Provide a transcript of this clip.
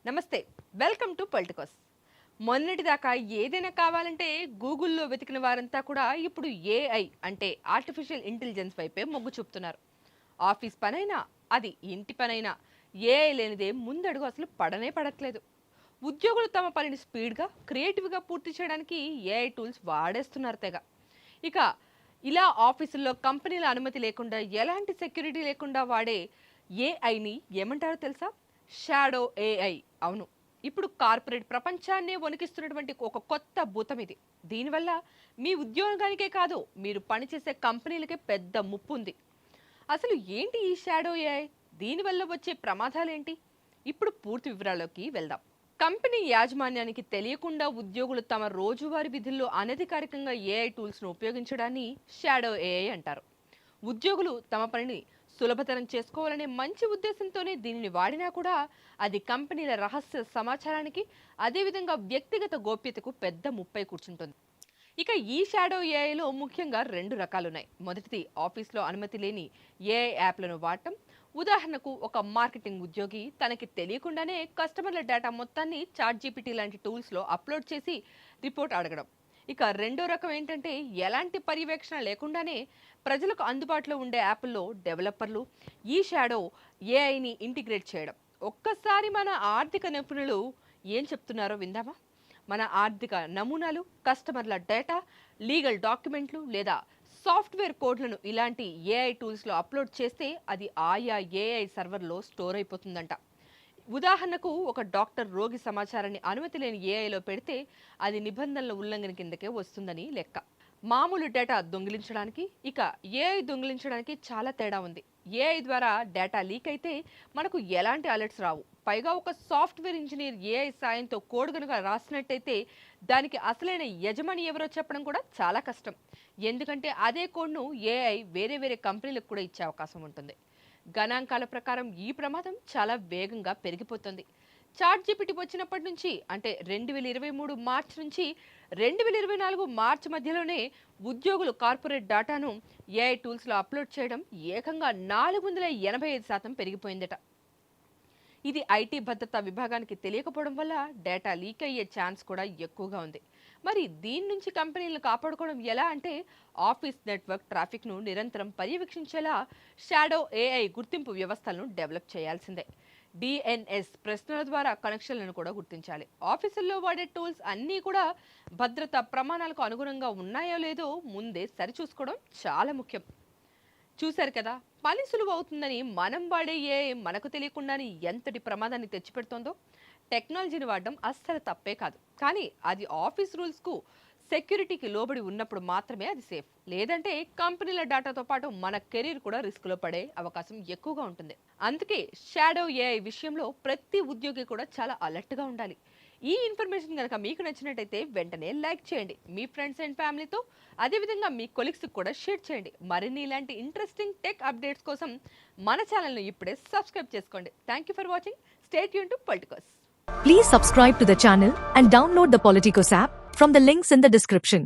నమస్తే, welcome to Politicos. మొన్నటిదాకా ఏదైనా కావాలంటే గూగుల్లో వెతికిన వారంతా కూడా ఇప్పుడు ఏఐ అంటే ఆర్టిఫిషియల్ ఇంటెలిజెన్స్ వైపే మొగ్గు చూపుతున్నారు. ఆఫీస్ పనైనా, అది ఇంటి పనైనా ఏఐ లేనిదే ముందడుగు అసలు పడనే పడట్లేదు. ఉద్యోగులు తమ పనిని స్పీడ్గా, క్రియేటివ్గా పూర్తి చేయడానికి ఏఐ టూల్స్ వాడేస్తున్నారు తెగ. ఇక ఇలా ఆఫీసుల్లో కంపెనీల అనుమతి లేకుండా, ఎలాంటి సెక్యూరిటీ లేకుండా వాడే ఏఐని ఏమంటారో తెలుసా? Shadow AI. అవును, ఇప్పుడు కార్పొరేట్ ప్రపంచాన్నే వణికిస్తున్నటువంటి ఒక కొత్త భూతం ఇది. దీనివల్ల మీ ఉద్యోగానికే కాదు, మీరు పనిచేసే కంపెనీలకే పెద్ద ముప్పు ఉంది. అసలు ఏంటి ఈ షాడో ఏఐ? దీనివల్ల వచ్చే ప్రమాదాలేంటి? ఇప్పుడు పూర్తి వివరాల్లోకి వెళ్దాం. కంపెనీ యాజమాన్యానికి తెలియకుండా ఉద్యోగులు తమ రోజువారీ విధుల్లో అనధికారికంగా ఏఐ టూల్స్ను ఉపయోగించడాన్ని షాడో ఏఐ అంటారు. ఉద్యోగులు తమ పనిని సులభతరం చేసుకోవాలనే మంచి ఉద్దేశంతోనే దీనిని వాడినా కూడా అది కంపెనీల రహస్య సమాచారానికి, అదేవిధంగా వ్యక్తిగత గోప్యతకు పెద్ద ముప్పై కూర్చుంటుంది. ఇక ఈ షాడో ఏఐలో ముఖ్యంగా రెండు రకాలున్నాయి. మొదటిది ఆఫీస్లో అనుమతి లేని ఏఐ యాప్లను వాడటం. ఉదాహరణకు ఒక మార్కెటింగ్ ఉద్యోగి తనకి తెలియకుండానే కస్టమర్ల డేటా మొత్తాన్ని చాట్‌జీపీటీ లాంటి టూల్స్లో అప్లోడ్ చేసి రిపోర్ట్ అడగడం. ఇక రెండో రకం ఏంటంటే ఎలాంటి పర్యవేక్షణ లేకుండానే ప్రజలకు అందుబాటులో ఉండే యాప్ల్లో డెవలపర్లు ఈ షాడో ఏఐని ఇంటిగ్రేట్ చేయడం. ఒక్కసారి మన ఆర్థిక నిపుణులు ఏం చెప్తున్నారో విందామా? మన ఆర్థిక నమూనాలు, కస్టమర్ల డేటా, లీగల్ డాక్యుమెంట్లు లేదా సాఫ్ట్వేర్ కోడ్లను ఇలాంటి ఏఐ టూల్స్లో అప్లోడ్ చేస్తే అది ఆయా ఏఐ సర్వర్లో స్టోర్ అయిపోతుందంట. ఉదాహరణకు ఒక డాక్టర్ రోగి సమాచారాన్ని అనుమతి లేని ఏఐలో పెడితే అది నిబంధనల ఉల్లంఘన కిందకే వస్తుందని లెక్క. మామూలు డేటా దొంగిలించడానికి, ఇక ఏఐ దొంగిలించడానికి చాలా తేడా ఉంది. ఏఐ ద్వారా డేటా లీక్ అయితే మనకు ఎలాంటి అలర్ట్స్ రావు. పైగా ఒక సాఫ్ట్వేర్ ఇంజనీర్ ఏఐ సాయంతో కోడ్ కనుక రాసినట్టయితే దానికి అసలైన యజమాని ఎవరో చెప్పడం కూడా చాలా కష్టం. ఎందుకంటే అదే కోడ్ను ఏఐ వేరే వేరే కంపెనీలకు కూడా ఇచ్చే అవకాశం ఉంటుంది. గణాంకాల ప్రకారం ఈ ప్రమాదం చాలా వేగంగా పెరిగిపోతుంది. చాట్‌జీపీటీ వచ్చినప్పటి నుంచి, అంటే 2023 మార్చి నుంచి 2024 మార్చి మధ్యలోనే ఉద్యోగులు కార్పొరేట్ డేటాను ఏఐ టూల్స్లో అప్లోడ్ చేయడం ఏకంగా 485% పెరిగిపోయిందట. ఇది ఐటీ భద్రతా విభాగానికి తెలియకపోవడం వల్ల డేటా లీక్ అయ్యే ఛాన్స్ కూడా ఎక్కువగా ఉంది. మరి దీని నుంచి కంపెనీలను కాపాడుకోవడం ఎలా అంటే, ఆఫీస్ నెట్వర్క్ ట్రాఫిక్ను నిరంతరం పర్యవేక్షించేలా షాడో ఏఐ గుర్తింపు వ్యవస్థలను డెవలప్ చేయాల్సిందే. డిఎన్ఎస్ ప్రశ్నల ద్వారా కనెక్షన్లను కూడా గుర్తించాలి. ఆఫీసుల్లో వాడే టూల్స్ అన్నీ కూడా భద్రతా ప్రమాణాలకు అనుగుణంగా ఉన్నాయో లేదో ముందే సరిచూసుకోవడం చాలా ముఖ్యం. చూశారు కదా, పని సులువు అవుతుందని మనం వాడే ఏఐ మనకు తెలియకుండానే ఎంతటి ప్రమాదాన్ని తెచ్చిపెడుతోందో. టెక్నాలజీని వాడడం అస్సలు తప్పే కాదు, కానీ అది ఆఫీస్ రూల్స్కు, సెక్యూరిటీకి లోబడి ఉన్నప్పుడు మాత్రమే అది సేఫ్. లేదంటే కంపెనీల డేటాతో పాటు మన కెరీర్ కూడా రిస్క్లో పడే అవకాశం ఎక్కువగా ఉంటుంది. అందుకే షాడో ఏఐ విషయంలో ప్రతి ఉద్యోగి కూడా చాలా అలర్ట్గా ఉండాలి. ఈ ఇన్ఫర్మేషన్ కనుక మీకు నచ్చినట్టయితే వెంటనే లైక్ చేయండి. మీ ఫ్రెండ్స్ అండ్ ఫ్యామిలీతో, అదేవిధంగా మీ కొలీగ్స్కి కూడా షేర్ చేయండి. మరిన్ని ఇలాంటి ఇంట్రెస్టింగ్ టెక్ అప్డేట్స్ కోసం మన ఛానల్ను ఇప్పుడే సబ్స్క్రైబ్ చేసుకోండి. Thank you for watching. Stay tune to Politicos. Please subscribe to the channel and download the Politicos app from the links in the description.